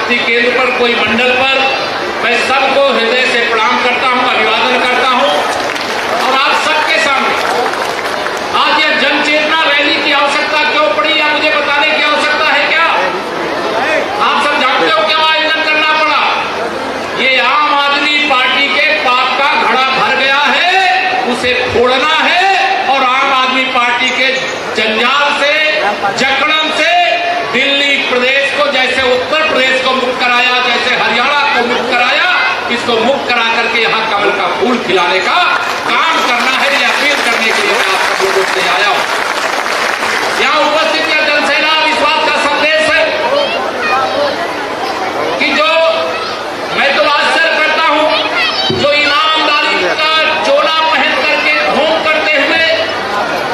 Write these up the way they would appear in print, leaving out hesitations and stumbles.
शक्ति केंद्र पर, कोई मंडल पर, मैं सबको हृदय से प्रणाम करता हूं, अभिवादन करता हूं। और आप सबके सामने आज यह जन चेतना रैली की आवश्यकता क्यों पड़ी, या मुझे बताने की आवश्यकता है क्या? आप सब जानते हो क्यों आयोजन करना पड़ा? ये आम आदमी पार्टी के पाप का घड़ा भर गया है, उसे फोड़ना है और आम आदमी पार्टी के जंजाल से, जकड़न से दिल्ली प्रदेश को, जैसे उत्तर प्रदेश को मुक्त कराया, जैसे हरियाणा को मुक्त कराया, इसको मुक्त करा करके यहाँ कमल का फूल खिलाने का काम करना है। यह अपील करने के लिए मैं आप सब लोगों से आया हूं। यहाँ उपस्थित यह जनसेना इस बात का संदेश है कि जो मैं तो आश्चर्य करता हूं, जो ईमानदारी का चोला पहन करके घूम करते हुए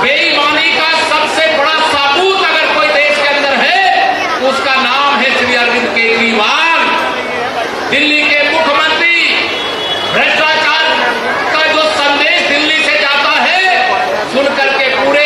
बेईमानी का सबसे बड़ा सबूत अगर कोई देश के अंदर है, उसका नाम है श्री अरविंद केजरीवाल, दिल्ली के मुख्यमंत्री। भ्रष्टाचार का जो संदेश दिल्ली से जाता है, सुन करके पूरे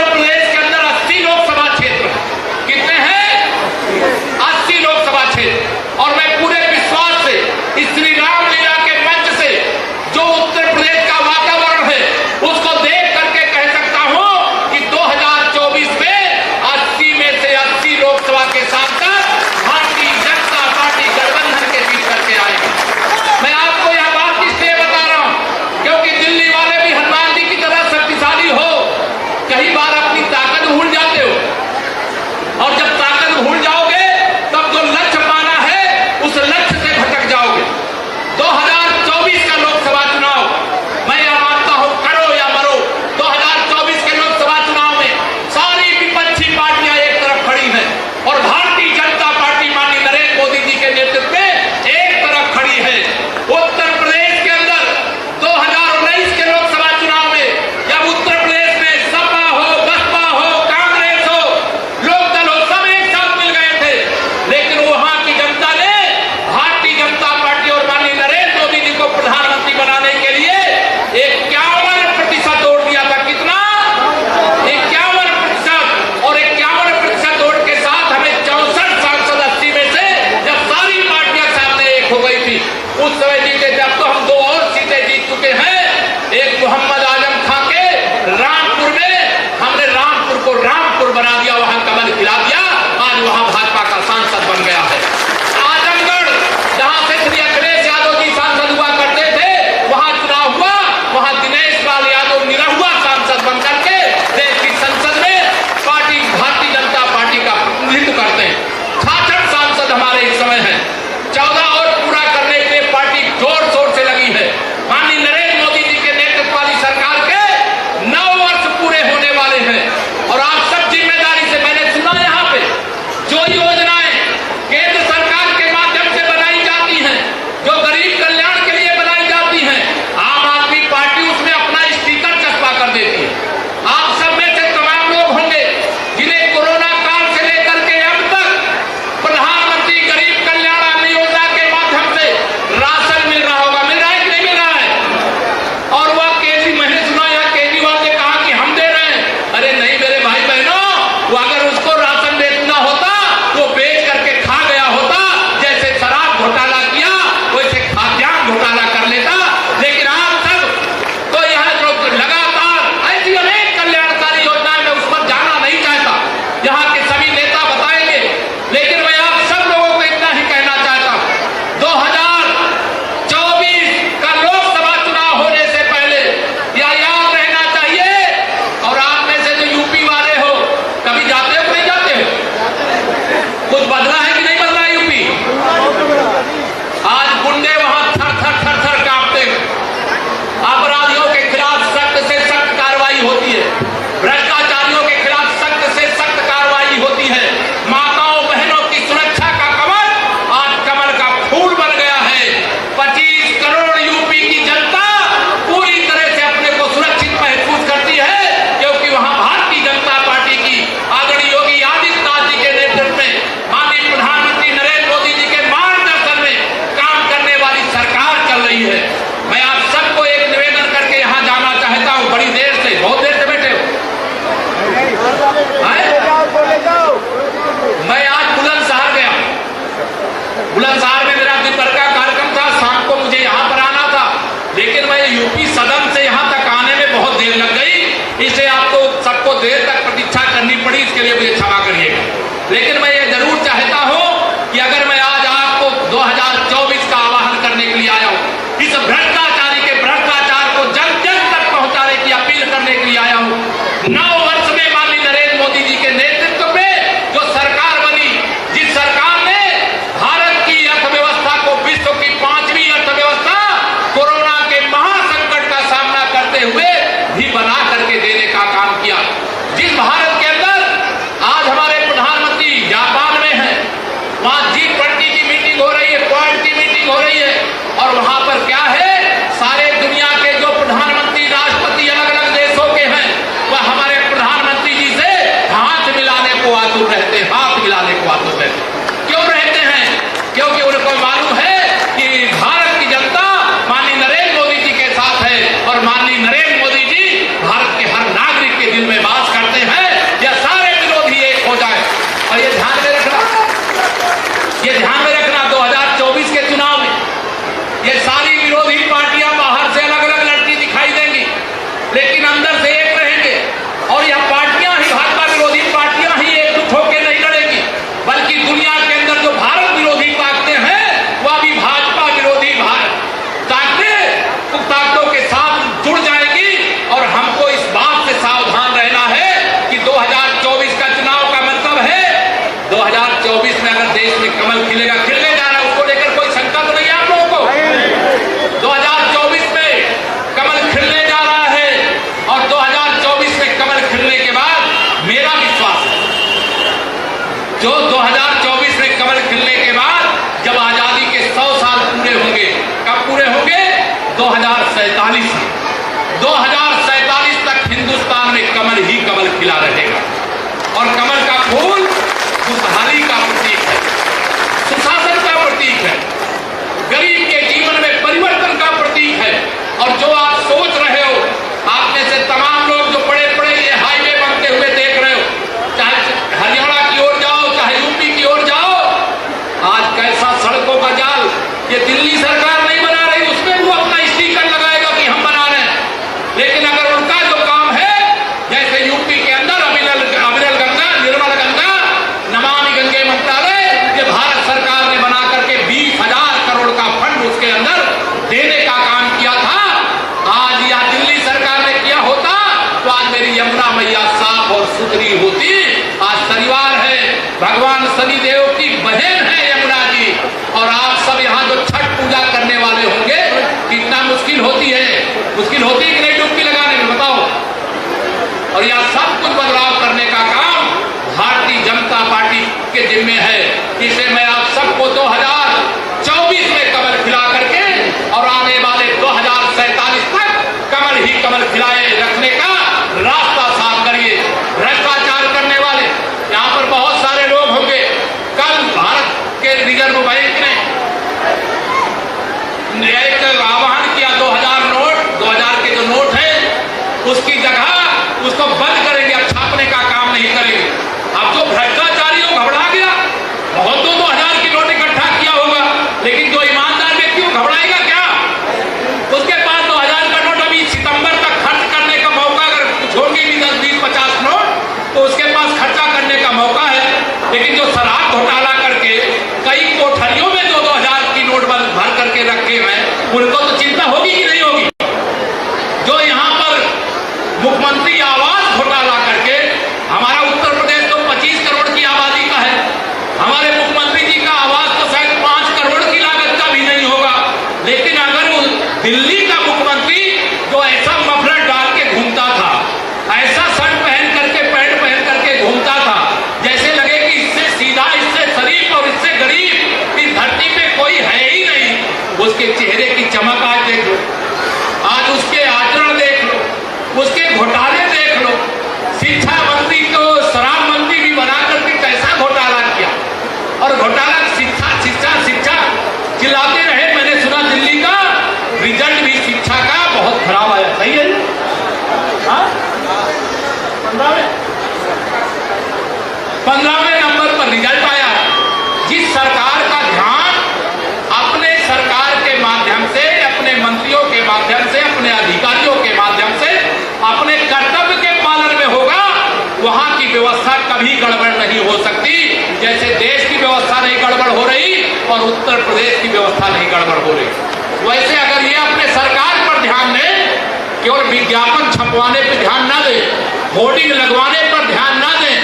उत्तर प्रदेश के अंदर 80 लोकसभा क्षेत्र कितने हैं? 80 लोकसभा क्षेत्र। और मैं पूरे विश्वास से इस श्री राम लीला के मंच से जो उत्तर प्रदेश का वातावरण है उसको देख करके कह सकता हूं कि 2024 में 80 में से 80 लोकसभा के सांसद भारतीय जनता पार्टी गठबंधन के जीत करके आएंगे। मैं आपको यह बात इसलिए बता रहा हूं क्योंकि दिल्ली वाले भी हनुमान जी की तरह शक्तिशाली हो, कई बार अपनी ताकत भूल जाते हो, और जब ताकत भूल जाओगे तब जो लक्ष्य पाना है उस लक्ष्य से भटक जाओगे। 2024 का लोकसभा चुनाव मैं यह मानता हूं, करो या मरो, 2024 के लोकसभा चुनाव में सारी विपक्षी पार्टियां एक तरफ खड़ी हैं और भारतीय जनता पार्टी माननीय नरेंद्र मोदी जी के नेतृत्व में एक तरफ खड़ी है। उत्तर प्रदेश के अंदर 2019 के लोकसभा चुनाव में जब उत्तर प्रदेश में सपा हो, बसपा हो, कांग्रेस हो, लोकदल हो, सब एक साथ मिल गए थे, लेकिन वहां की जनता ने भारतीय जनता पार्टी और माननीय नरेंद्र मोदी जी को प्रधानमंत्री बनाने के लिए 51% वोट दिया था। कितना? 51%। और 51% वोट के साथ हमें 64 सांसद 80 में से जब सारी पार्टियां सामने एक हो गई थी उस समय जीते। जब तो हम 2 और सीटें जीत चुके हैं, एक मोहम्मद आजम खां के रामपुर में हमने रामपुर को रामपुर बना दिया, वहां कमल खिला दिया, आज वहां भाजपा का सांसद बन गया है। आजमगढ़ जहां से श्री अखिलेश यादव जी सांसद हुआ करते थे वहां चुनाव हुआ, वहां दिनेश लाल यादव निरहुआ सांसद बन करके देश की संसद में पार्टी भारतीय जनता पार्टी का प्रतिनिधित्व करते हैं। 66 सांसद हमारे इस समय हैं, 14 और पूरा करने के लिए पार्टी जोर शोर से लगी है। माननीय नरेंद्र मोदी जी के नेतृत्व वाली सरकार के 9 वर्ष पूरे होने वाले हैं और आप सब जिम्मेदारी से, मैंने सुना यहाँ पे जो योजनाएं केंद्र सरकार के माध्यम से बनाई जाती हैं, जो गरीब कल्याण के लिए बनाई जाती हैं, आम आदमी पार्टी उसमें अपना स्टिकर चस्पा कर देती है। आप सब में से तमाम लोग होंगे जिन्हें कोरोना काल से लेकर के अब तक प्रधानमंत्री गरीब कल्याण अन्न योजना के माध्यम से राशन मिल रहा होगा। मिल रहा है कि नहीं मिल रहा है? और वह मैंने सुना यहाँ केजरीवाल ने कहा कि हम दे रहे हैं। अरे नहीं मेरे भाई बहनों, वो अगर उसको राशन बेचना होता वो बेच करके खा गया होता, जैसे शराब घोटाला किया वैसे खाद्यान्न घोटाला कर लेता। लेकिन आप सब तो यहाँ जो लगातार ऐसी अनेक कल्याणकारी योजनाएं, मैं उस पर जाना नहीं चाहता, यहाँ के सभी नेता बताएंगे, लेकिन मैं आप सब लोगों को इतना ही कहना चाहता हूं, 2024 का लोकसभा चुनाव होने से पहले यह याद रहना चाहिए। और आप में से जो यूपी वाले हो, कभी जाते हो कि नहीं जाते हो? कुछ बदला है कि नहीं बदला है यूपी? आज गुंडे वहां थर थर थर थर कांपते हैं। अपराधियों के खिलाफ सख्त से सख्त कार्रवाई होती है, भ्रष्टाचारियों के खिलाफ सख्त से सख्त कार्रवाई होती है। माताओं बहनों की सुरक्षा का कमल आज कमल का फूल बन गया है। 25 करोड़ यूपी की जनता पूरी तरह से अपने को सुरक्षित महसूस करती है, क्योंकि वहां भारतीय जनता पार्टी की आदरणीय योगी आदित्यनाथ जी के नेतृत्व में माननीय प्रधानमंत्री नरेंद्र मोदी जी के मार्गदर्शन में काम करने वाली सरकार चल रही है। मैं आप सबको एक निवेदन करके यहां जाना चाहता हूं। बड़ी देर से, बहुत देर से बैठे हो। मैं आज बुलंदशहर गया, बुलंदशहर में मेरा दिन भर का कार्यक्रम था, शाम को मुझे यहाँ पर आना था, लेकिन मैं यूपी सदन से यहाँ तक आने में बहुत देर लग गई, इसलिए आपको सबको देर तक प्रतीक्षा करनी पड़ी, इसके लिए मुझे क्षमा करिएगा। लेकिन मैं ये जरूर चाहता हूं कि अगर मैं आज आपको 2024 का आह्वान करने के लिए आया हूं, इस भ्रष्टाचारी के भ्रष्टाचार को जन जन तक पहुंचाने की अपील करने के लिए आया हूं। 9 वर्ष में माननीय नरेंद्र मोदी जी के नेतृत्व में जो सरकार बनी, जिस सरकार ने भारत की अर्थव्यवस्था को विश्व की 5वीं अर्थव्यवस्था कोरोना के महासंकट का सामना करते हुए भी बना करके देने का काम किया, जिस भारत के अंदर आज हमारे प्रधानमंत्री में कमल खिलेगा, खिलने जा रहा है, उसको लेकर कोई शंका तो नहीं है आप लोगों को। 2024 में कमल खिलने जा रहा है और 2024 में कमल खिलने के बाद मेरा विश्वास है, जो 2024 में कमल खिलने के बाद जब आजादी के 100 साल पूरे होंगे, कब पूरे होंगे? 2047 में। 2047 तक हिंदुस्तान में कमल ही कमल खिला रहेगा और कमल का फूल खुशहाली का प्रतीक है, सुशासन का प्रतीक है, गरीब के जीवन में परिवर्तन का प्रतीक है। और जो आप सोच रहे हो, आप में से तमाम लोग जो बड़े बड़े ये हाईवे बनते हुए देख रहे हो, चाहे हरियाणा की ओर जाओ, चाहे यूपी की ओर जाओ, आज कैसा सड़कों का जाल, ये दिल्ली सरकार नहीं बना रही, उसमें वो अपना स्टिकर लगाएगा कि हम बना रहे हैं। लेकिन अगर उनका जो काम है, जैसे यूपी के अंदर अविरल गंगा, निर्मल गंगा, नमामि गंगे मंत्रालय, ये भारत सरकार ने बना करके 20,000 करोड़ का फंड उसके अंदर देने का काम किया था। आज या दिल्ली सरकार ने किया होता तो आज मेरी यमुना मैया साफ और सुथरी होती। आज शनिवार है, भगवान शनिदेव की बहन है यमुना जी, और आप सब यहाँ जो छठ पूजा करने वाले होंगे, कितना मुश्किल होती है, मुश्किल होती है कि नहीं डुबकी लगाने में, बताओ। और यह सब कुछ बदलाव करने का काम भारतीय जनता पार्टी के जिम्मे है। इसे मैं आप सबको 2024 में कमल खिला करके और आने वाले 2047 तक कमल ही कमल खिलाए रखने का रास्ता साफ करिए। भ्रष्टाचार करने वाले यहाँ पर बहुत सारे लोग होंगे। कल भारत के रिजर्व बैंक ने एक आह्वान किया, 2000 नोट, 2000 के जो नोट है उसकी जगह उसको बंद करेंगे, अब छापने का काम नहीं करेंगे। अब जो भ्रष्टाचारी हो घबरा गया, बहुत 2000 की नोट इकट्ठा किया होगा, लेकिन जो ईमानदार व्यक्ति वो घबराएगा क्या? उसके पास 2000 का नोट अभी सितंबर तक खर्च करने का मौका, अगर कुछ होंगे भी 10, 20, 50 नोट, तो उसके पास खर्चा करने का मौका है। लेकिन जो शराब घोटाला करके कई कोठरियों में 2000 की नोट भर करके रखे हैं, उनको तो चिंता होगी कि नहीं होगी? जो यहाँ पर मुख्यमंत्री आवास घोटाला करके, हमारा उत्तर प्रदेश तो 25 करोड़ की आबादी का है, हमारे मुख्यमंत्री जी का आवास तो शायद 5 करोड़ की लागत का भी नहीं होगा। लेकिन अगर वो दिल्ली का मुख्यमंत्री जो ऐसा मफलर डाल के घूमता था, ऐसा शर्ट पहन करके, पैंट पहन करके घूमता था, जैसे लगे कि इससे सीधा, इससे शरीफ और इससे गरीब इस धरती पे कोई है ही नहीं। उसके चेहरे की चमक आज देख लो, आज उसके आचरण देख लो, उसके घोटाले देख लो। शिक्षा मंत्री को शराब मंत्री भी बना करके कैसा घोटाला किया, और घोटाला शिक्षा शिक्षा शिक्षा चिल्लाते रहे। मैंने सुना दिल्ली का रिजल्ट भी शिक्षा का बहुत खराब आया, सही है? हाँ, 15वें नंबर पर रिजल्ट आया। जिस सरकार का ध्यान अपने सरकार के माध्यम से, अपने मंत्रियों के माध्यम से, अपने अधिकारियों के माध्यम से, अपने कर्तव्य के पालन में होगा, वहां की व्यवस्था कभी गड़बड़ नहीं हो सकती। जैसे देश की व्यवस्था नहीं गड़बड़ हो रही और उत्तर प्रदेश की व्यवस्था नहीं गड़बड़ हो रही, वैसे अगर ये अपने सरकार पर ध्यान दें, केवल विज्ञापन छपवाने पर ध्यान ना दें, होर्डिंग लगवाने पर ध्यान ना दें,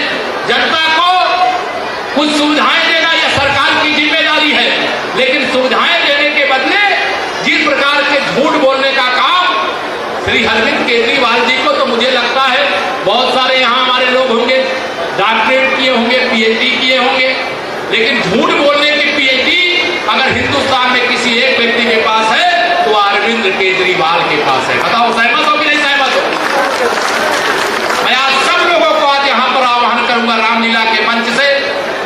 जनता को कुछ सुविधाएं देना यह सरकार की जिम्मेदारी है। लेकिन सुविधाएं देने के बदले जिस प्रकार के झूठ बोलने का काम श्री अरविंद केजरीवाल जी को, तो मुझे लगता है बहुत सारे यहाँ हमारे लोग होंगे, डॉक्टरेट किए होंगे, पीएचडी किए होंगे, लेकिन झूठ बोलने की पीएचडी अगर हिंदुस्तान में किसी एक व्यक्ति के पास है तो अरविंद केजरीवाल के पास है। बताओ सहमत हो कि नहीं सहमत हो? मैं आज सब लोगों को आज यहाँ पर आह्वान करूंगा रामलीला के मंच से,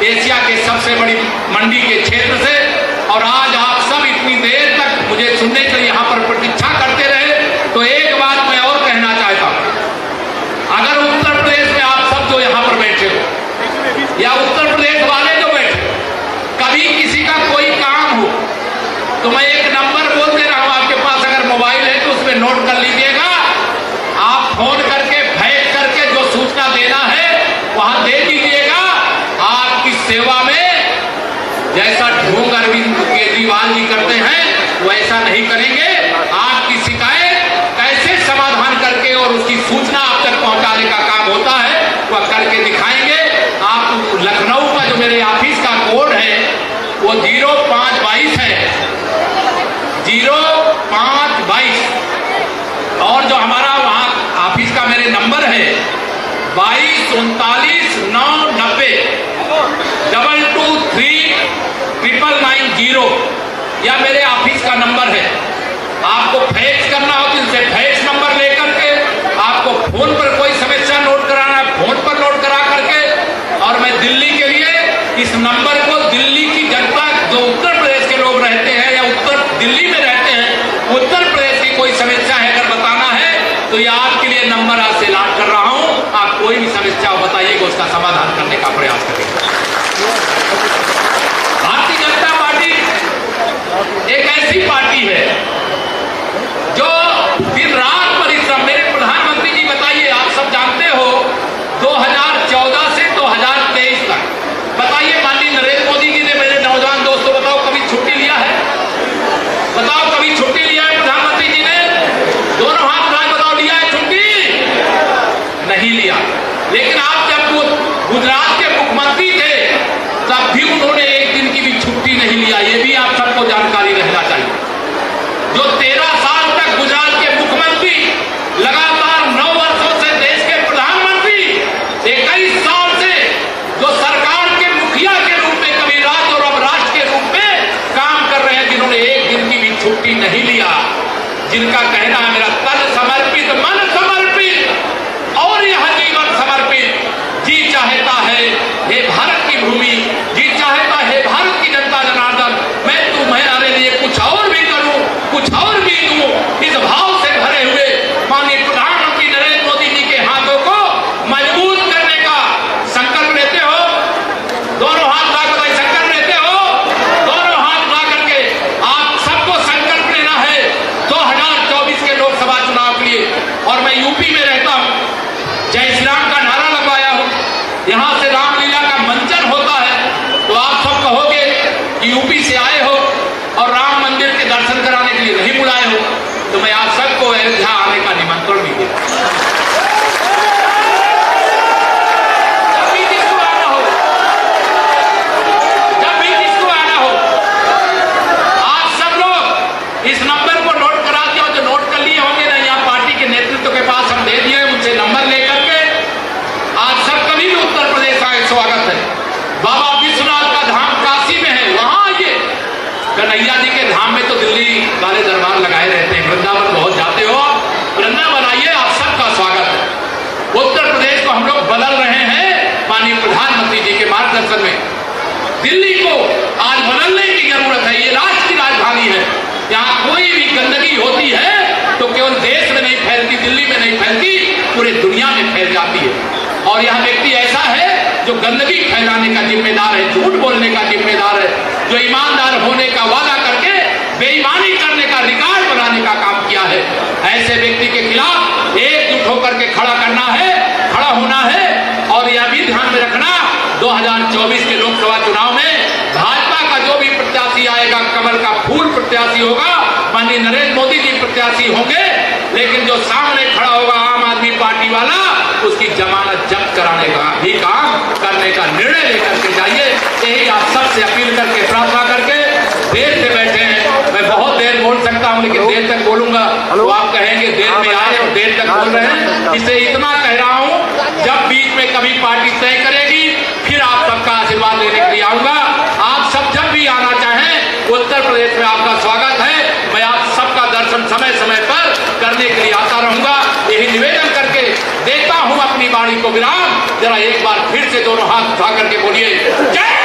एशिया के सबसे बड़ी मंडी के क्षेत्र से, और आज आप सब इतनी देर तक मुझे सुनने के लिए यहाँ पर प्रतीक्षा करते रहे, तो एक बात मैं और कहना चाहता हूँ। अगर उत्तर प्रदेश में आप सब जो यहाँ पर बैठे हो, या उत्तर प्रदेश वाले जो बैठे, कभी किसी का कोई काम हो, तो मैं एक नंबर बोल दे रहा हूँ आपके पास, अगर मोबाइल है तो उसमें नोट कर लीजिएगा। आप फोन करके भेज करके जो सूचना देना है वहां दे दीजिएगा। आपकी सेवा में जैसा वो 0522 है, 0522। और जो हमारा वहां ऑफिस का मेरे नंबर है 223990 2239990, या मेरे ऑफिस का नंबर है। आपको फैक्स करना हो तो इनसे फैक्स नंबर लेकर के, आपको फोन पर कोई समस्या नोट कराना है फोन पर नोट करा करके, और मैं दिल्ली के लिए इस नंबर को दिल्ली की जनता, जो उत्तर प्रदेश के लोग रहते हैं या उत्तर दिल्ली में रहते हैं, उत्तर प्रदेश की कोई समस्या है अगर बताना है तो ये आपके लिए नंबर आज से ऐलान कर रहा हूं। आप कोई भी समस्या हो बताइएगा, उसका समाधान करने का प्रयास करेंगे। भारतीय जनता पार्टी एक ऐसी पार्टी है जो दिन रात परिश्रम, मेरे प्रधानमंत्री जी बताइए, आप सब जानते हो 2014 से 2023 तक, बताइए माननीय नरेंद्र मोदी जी ने, मेरे नौजवान दोस्तों बताओ कभी छुट्टी लिया है? बताओ कभी छुट्टी लिया है प्रधानमंत्री जी ने? दोनों हाथ उठाए बताओ, लिया है छुट्टी? नहीं लिया। लेकिन आप जब गुजरात के मुख्यमंत्री थे तब भी उन्होंने एक दिन की भी छुट्टी नहीं लिया, ये भी आप सबको जानकारी रहना चाहिए। जो 13 साल तक गुजरात के मुख्यमंत्री, लगातार 9 वर्षों से देश के प्रधानमंत्री, 21 साल से जो सरकार के मुखिया के रूप में, कभी राज्य और अब राष्ट्र के रूप में काम कर रहे हैं, जिन्होंने एक दिन की भी छुट्टी नहीं लिया, जिनका कहना है मेरा तन समर्पित, मन समर्पित और यह जीवन समर्पित, जी चाहता है हे भारत की भूमि, जी चाहता है भारत की जनता जनार्दन, मैं तुम्हारे लिए कुछ और भी करूं, कुछ और भी दूं, इस भाव से भरे हुए माननीय प्रधानमंत्री नरेंद्र मोदी जी के हाथों को मजबूत करने का संकल्प लेते हो। दोनों हाथ ला कर संकल्प लेते हो, दोनों हाथ ला करके आप सबको संकल्प लेना है 2024 के लोकसभा चुनाव के लिए। और मैं यूपी में रहता हूं, जय श्री राम का नारा लगवाया हूं, यहां से रामलीला का मंचन होता है, तो आप सब कहोगे कि यूपी से आए हो और राम मंदिर के दर्शन कराने के लिए नहीं बुलाए हो, तो मैं आप सबको अयोध्या आने का निमंत्रण भी देता हूं। जब भी जिसको आना हो, जब भी जिसको आना हो, आप सब लोग इस नंबर को नोट करा दिया, जो नोट कर लिए होंगे ना, यहाँ पार्टी के नेतृत्व के पास हम दे दिए, उनसे नंबर लेकर के आज सब कभी भी उत्तर प्रदेश आए, स्वागत है। बाबा विश्वनाथ का धाम काशी में है, वहां आइए। कन्हैया जी के धाम में तो दिल्ली वाले दरबार लगाए रहते हैं, वृंदावन बहुत जाते हो, वृंदावन आइए, आप सबका स्वागत है। उत्तर प्रदेश को हम लोग बदल रहे हैं माननीय प्रधानमंत्री जी के मार्गदर्शन में। दिल्ली को आज बदलने की जरूरत है, ये राष्ट्र की राजधानी है, यहाँ कोई भी गंदगी होती है तो केवल देश में नहीं फैलती, दिल्ली में नहीं फैलती, पूरे दुनिया में फैल जाती है। और यह व्यक्ति ऐसा है जो गंदगी फैलाने का जिम्मेदार है, झूठ बोलने का जिम्मेदार है, जो ईमानदार होने का वादा करके बेईमानी करने का रिकॉर्ड बनाने का काम किया है। ऐसे व्यक्ति के खिलाफ एकजुट होकर के खड़ा करना है, खड़ा होना है। और यह भी ध्यान में रखना, 2024 के लोकसभा चुनाव में भाजपा का जो भी प्रत्याशी आएगा, कमल का फूल प्रत्याशी होगा, माननीय नरेंद्र मोदी जी प्रत्याशी होंगे, लेकिन जो सामने खड़ा होगा आम आदमी पार्टी वाला, उसकी जमानत जब्त कराने का भी काम करने का निर्णय लेकर के जाइए। यही आप सबसे अपील करके, प्रार्थना करके, देर से बैठे हैं, मैं बहुत देर बोल सकता हूं, लेकिन देर तक बोलूंगा तो आप कहेंगे देर में आए और देर तक बोल रहे हैं। इसे इतना कह रहा हूं, जब बीच में कभी पार्टी तय करेगी फिर आप सबका आशीर्वाद लेने के लिए आऊंगा। आप सब जब भी आना चाहें, उत्तर प्रदेश में आपका स्वागत है। मैं आप सबका दर्शन समय समय पर करने के लिए आता रहूंगा। यही निवेदन करके देता हूं अपनी वाणी को विराम। जरा एक बार फिर से दोनों हाथ उठा करके बोलिए जय